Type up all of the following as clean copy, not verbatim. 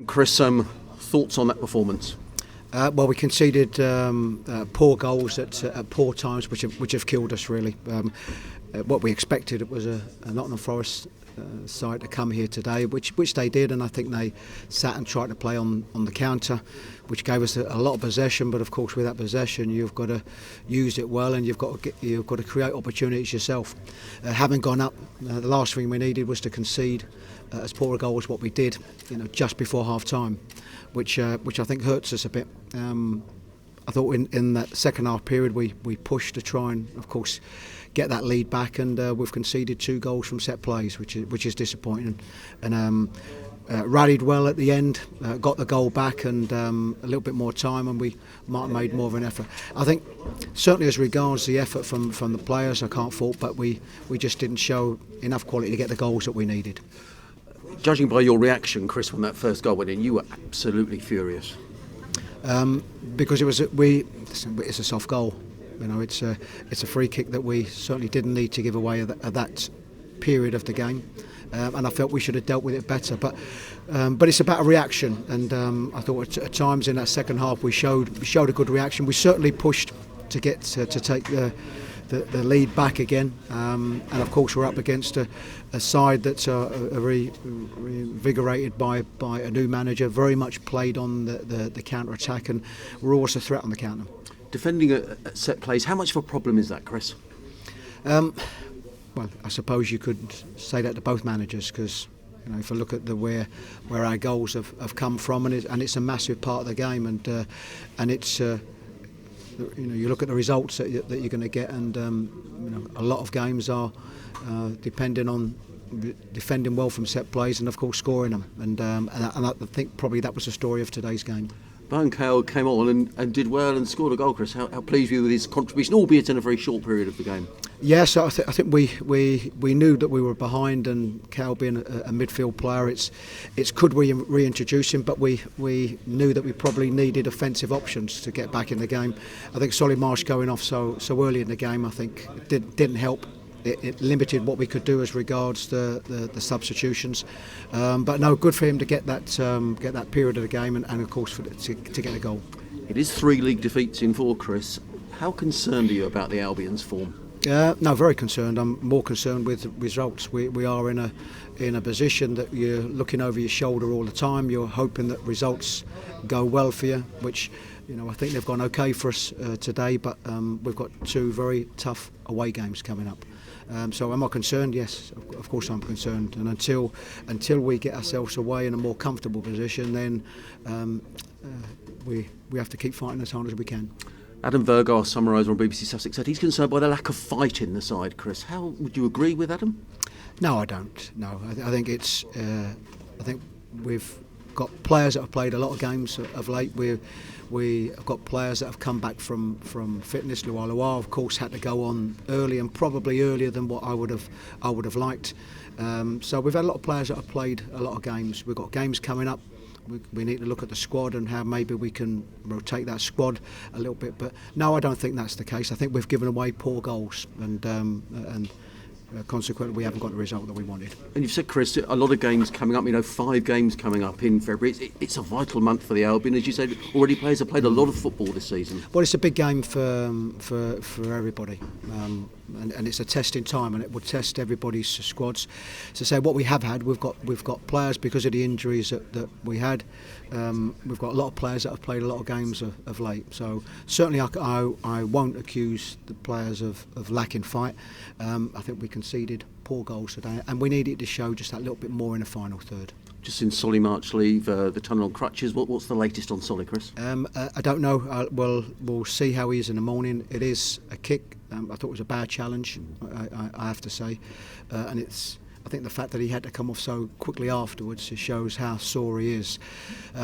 Chris, thoughts on that performance? Well, we conceded poor goals at poor times, which have killed us really. What we expected, it was a Nottingham Forest side to come here today, which they did, and I think they sat and tried to play on the counter, which gave us a lot of possession. But of course, with that possession, you've got to use it well, and you've got to create opportunities yourself. Having gone up, the last thing we needed was to concede as poor a goal as what we did, just before half time, which I think hurts us a bit. I thought in that second half period we pushed to try and, of course, get that lead back, and we've conceded 2 goals from set plays, which is disappointing. And rallied well at the end, got the goal back, and a little bit more time, and we might have made more of an effort. I think certainly as regards the effort from the players, I can't fault, but we just didn't show enough quality to get the goals that we needed. Judging by your reaction, Chris, when that first goal went in, you were absolutely furious. Because it's a soft goal. It's a free kick that we certainly didn't need to give away at that period of the game, and I felt we should have dealt with it better. But it's about a reaction, and I thought at times in that second half we showed a good reaction. We certainly pushed to get to take the lead back again, and of course we're up against a side that's very invigorated by a new manager, very much played on the counter attack, and we're always a threat on the counter. Defending at set plays, how much of a problem is that, Chris? Well, I suppose you could say that to both managers, because if I look at where our goals have come from, and it's a massive part of the game, and it's you look at the results that you're going to get, and a lot of games are depending on defending well from set plays and of course scoring them, and I think probably that was the story of today's game. Bowen Cale came on and did well and scored a goal, Chris. How pleased were you with his contribution, albeit in a very short period of the game? Yes, I think we knew that we were behind, and Cale being a midfield player, it's could we reintroduce him, but we knew that we probably needed offensive options to get back in the game. I think Solly Marsh going off so early in the game, I think didn't help. It limited what we could do as regards the substitutions, but no, good for him to get that period of the game, and of course to get a goal. It is 3 league defeats in 4, Chris. How concerned are you about the Albion's form? No, very concerned. I'm more concerned with results. We are in a position that you're looking over your shoulder all the time. You're hoping that results go well for you, which I think they've gone okay for us today, but we've got 2 very tough away games coming up. So am I concerned? Yes, of course I'm concerned. And until we get ourselves away in a more comfortable position, then we have to keep fighting as hard as we can. Adam Verga, our summariser on BBC Sussex, said he's concerned by the lack of fight in the side, Chris. How would you agree with Adam? No, I don't. No, I think it's. I think we've got players that have played a lot of games of late. We have got players that have come back from fitness. Lualua, of course, had to go on early, and probably earlier than what I would have liked. So we've had a lot of players that have played a lot of games. We've got games coming up. We need to look at the squad and how maybe we can rotate that squad a little bit. But no, I don't think that's the case. I think we've given away poor goals, and consequently we haven't got the result that we wanted. And you've said, Chris, a lot of games coming up, 5 games coming up in February. It's a vital month for the Albion. As you said, already players have played a lot of football this season. Well, it's a big game for everybody, and it's a testing time, and it will test everybody's squads. So say what we have had, we've got players, because of the injuries that we had. We've got a lot of players that have played a lot of games of late. So certainly I won't accuse the players of lacking fight. I think we conceded poor goals today, and we needed to show just that little bit more in the final third. Just in Solly March leave, the tunnel on crutches. What's the latest on Solly, Chris? I don't know. We'll see how he is in the morning. It is a kick. I thought it was a bad challenge, I have to say, and I think the fact that he had to come off so quickly afterwards shows how sore he is.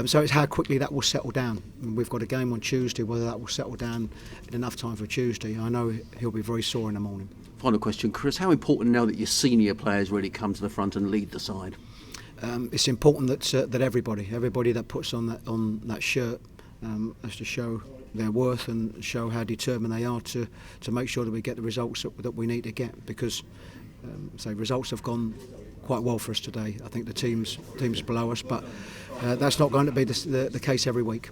So it's how quickly that will settle down. And we've got a game on Tuesday. Whether that will settle down in enough time for Tuesday, I know he'll be very sore in the morning. Final question, Chris. How important now that your senior players really come to the front and lead the side? It's important that everybody that puts on that shirt has to show their worth and show how determined they are to make sure that we get the results that we need to get, because results have gone quite well for us today. I think the teams below us, but That's not going to be the case every week.